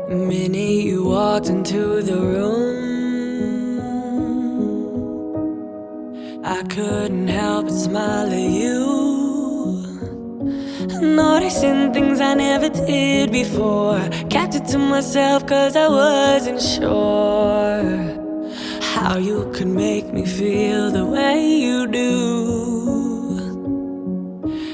The minute you walked into the room, I couldn't help but smile at you, noticing things I never did before. Kept it to myself cause I wasn't sure how you could make me feel the way you do.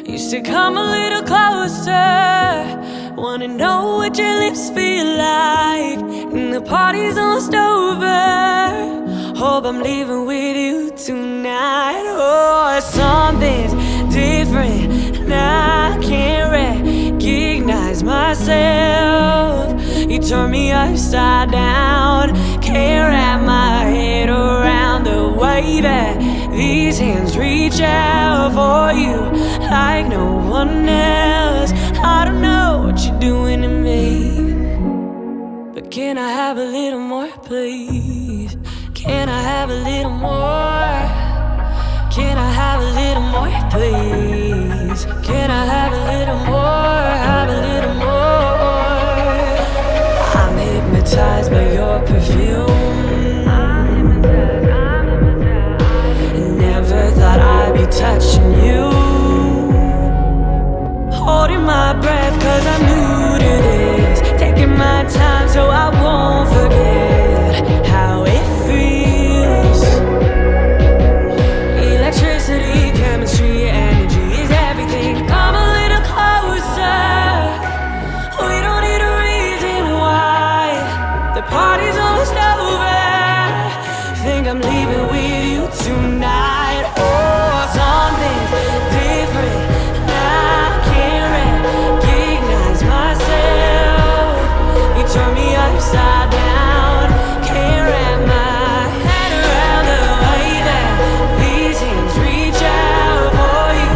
Used to come a little closer, wanna know what your lips feel like, and the party's almost over. Hope I'm leaving with you tonight. Oh, something's different, and I can't recognize myself. You turn me upside down, can't wrap my head around the way that these hands reach out for you like no one else. I don't know what you're doing to me, but can I have a little more, please? Can I have a little more? Can I have a little more, please? Can I have a little more? Have a little more. I'm hypnotized by your perfume. Never thought I'd be touching you, holding my breath cause I'm new to this, taking my time so I won't forget how it feels. Electricity, chemistry, energy is everything. Come a little closer, we don't need a reason why. The party's almost over, think I'm leaving with you tonight. Oh, something's different, I can't recognize myself. You turn me upside down, can't wrap my head around the way that these hands reach out for you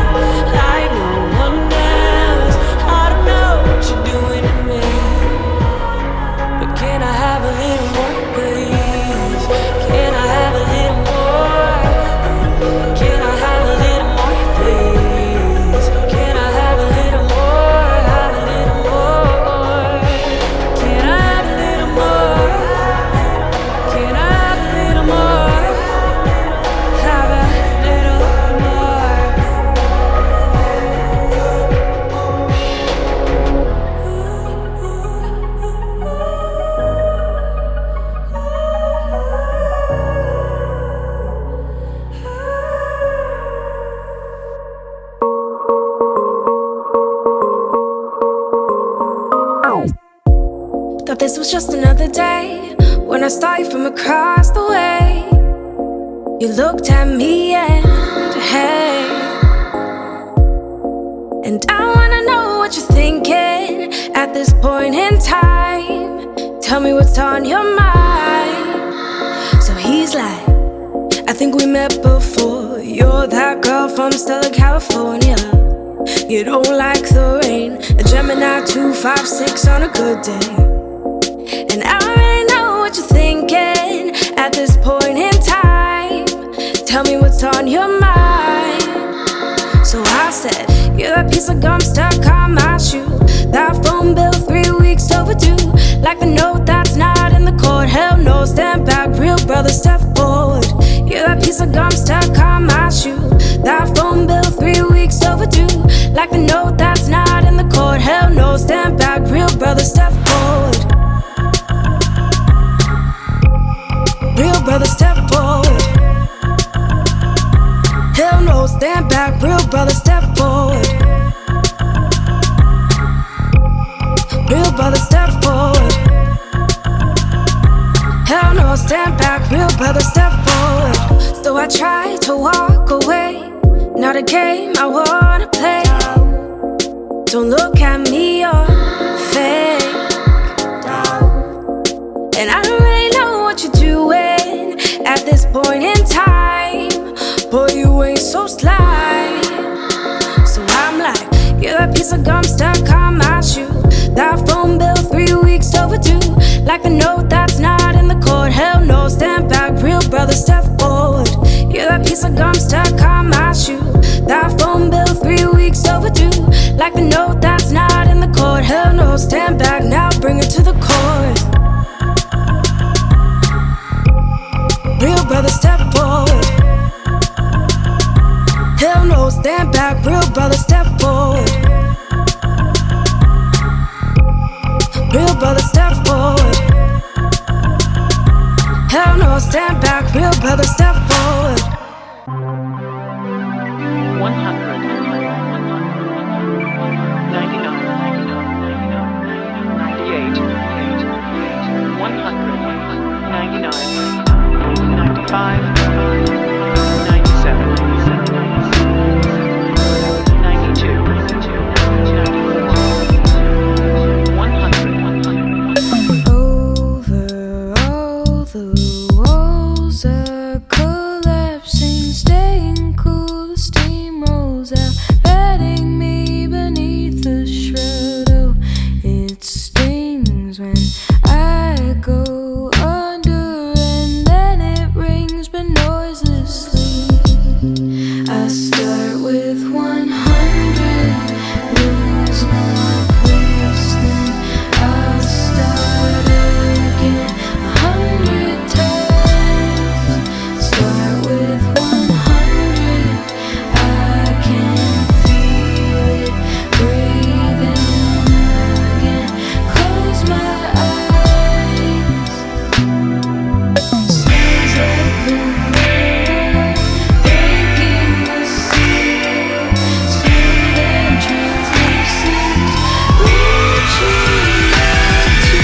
like no one else. I don't know what you're doing to me, but can I have a little more, please? Can I have a little more? Can I have a little more, please? Can I have a little more? Have a little more. Can I have a little more? Can I have a little more? Have a little Thought this was just another day when I saw you from across the way. You looked at me and hey, and I wanna know what you're thinking at this point in time. Tell me what's on your mind. So he's like, I think we met before. You're that girl from Stella, California. You don't like the rain, a Gemini 256 on a good day. And I don't really know what you're thinking at this point in time. Tell me what's on your mind. So I said, you're that piece of gum stuck on my shoe, that phone bill 3 weeks overdue, like the note that's not in the court. Hell no, stand back, real brother, step forward. You're that piece of gum stuck on my shoe, that phone bill 3 weeks overdue, like the note that's not in the court. Hell no, stand back, real brother, step forward. Real brother, step forward. Hell no, stand back, real brother, step forward. Real brother, step forward. Hell no, stand back, real brother, step forward. So I tried to walk away, not a game I wanna play. Don't look at me, you're fake. And I don't really know what you're doing at this point in time. Boy, you ain't so sly. So I'm like, you're that piece of gum stuck on my shoe, that phone bill 3 weeks overdue, like the note that's not in the court. Hell no, stand back, real brother, step forward. You're that piece of gum stuck on my shoe, that phone bill 3 weeks overdue, like the note that's not in the court. Hell no, stand back now, bring it to the court. back, real brother step forward. Real brother step forward. Hell no, stand back, real brother step forward. 100 99 98 100 99 95 97 92 100 Over all the walls are collapsing, staying cool, the steam rolls out, batting me beneath the shroud. Oh, it stings when I go under, and then it rings but noiselessly. I start with 100, lose my place, then I'll start again 100 times. Start with 100, I can feel it breathing again. Close my eyes. Smells like vanilla, breaking the seal. Smooth and translucent, reaching out to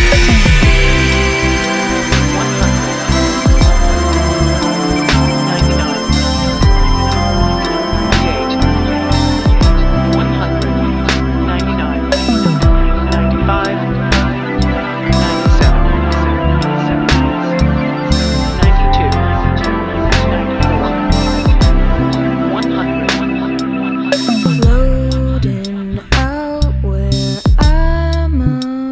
floating out where I'm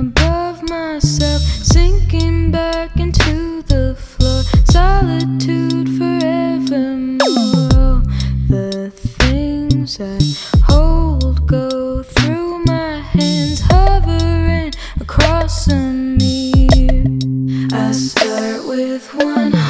above myself, sinking back into the floor, solitude forevermore. The things I hold go through my hands, hovering across a mirror. I start with 100.